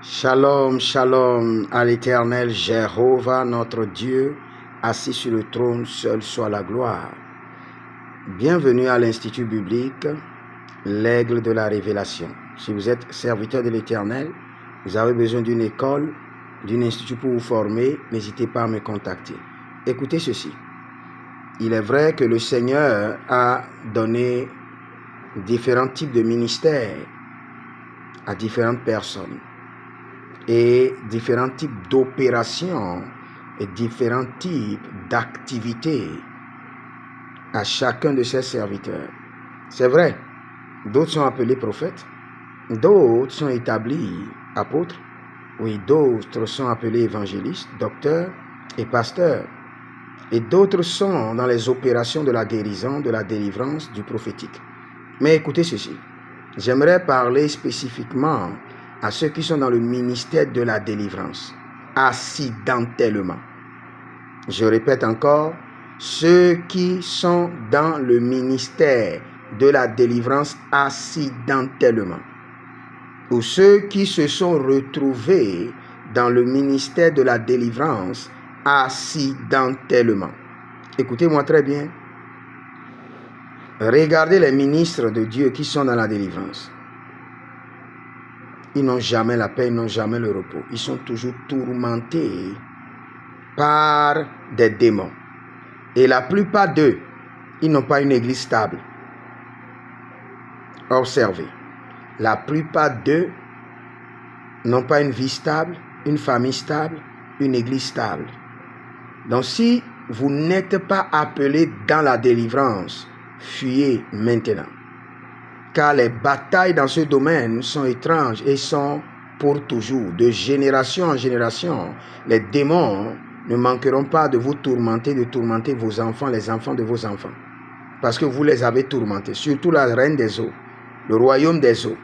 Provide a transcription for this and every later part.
Shalom, shalom à l'Éternel Jéhovah, notre Dieu, assis sur le trône, seul soit la gloire. Bienvenue à l'Institut biblique, l'aigle de la révélation. Si vous êtes serviteur de l'Éternel, vous avez besoin d'une école, d'un institut pour vous former, n'hésitez pas à me contacter. Écoutez ceci. Il est vrai que le Seigneur a donné différents types de ministères à différentes personnes et différents types d'opérations et différents types d'activités à chacun de ses serviteurs. C'est vrai, d'autres sont appelés prophètes, d'autres sont établis apôtres, oui, d'autres sont appelés évangélistes, docteurs et pasteurs, et d'autres sont dans les opérations de la guérison, de la délivrance, du prophétique. Mais écoutez ceci, j'aimerais parler spécifiquement à ceux qui sont dans le ministère de la délivrance, accidentellement. Je répète encore, ceux qui sont dans le ministère de la délivrance accidentellement, ou ceux qui se sont retrouvés dans le ministère de la délivrance accidentellement. Écoutez-moi très bien. Regardez les ministres de Dieu qui sont dans la délivrance. Ils n'ont jamais la paix, ils n'ont jamais le repos. Ils sont toujours tourmentés par des démons. Et la plupart d'eux, ils n'ont pas une église stable. Observez. La plupart d'eux n'ont pas une vie stable, une famille stable, une église stable. Donc si vous n'êtes pas appelé dans la délivrance, fuyez maintenant. Car les batailles dans ce domaine sont étranges et sont pour toujours. De génération en génération, les démons ne manqueront pas de vous tourmenter, de tourmenter vos enfants, les enfants de vos enfants. Parce que vous les avez tourmentés, surtout la reine des eaux, le royaume des eaux.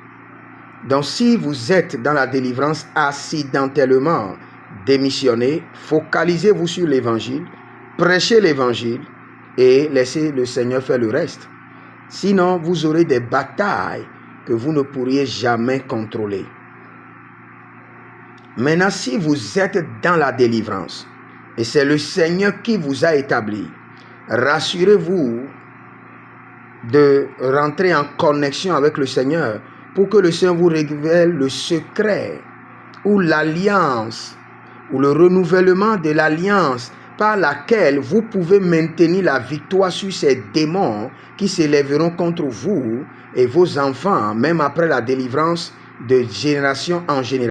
Donc si vous êtes dans la délivrance accidentellement, démissionnez, focalisez-vous sur l'évangile, prêchez l'évangile et laissez le Seigneur faire le reste. Sinon, vous aurez des batailles que vous ne pourriez jamais contrôler. Maintenant, si vous êtes dans la délivrance, et c'est le Seigneur qui vous a établi, rassurez-vous de rentrer en connexion avec le Seigneur pour que le Seigneur vous révèle le secret ou l'alliance ou le renouvellement de l'alliance par laquelle vous pouvez maintenir la victoire sur ces démons qui s'élèveront contre vous et vos enfants, même après la délivrance de génération en génération.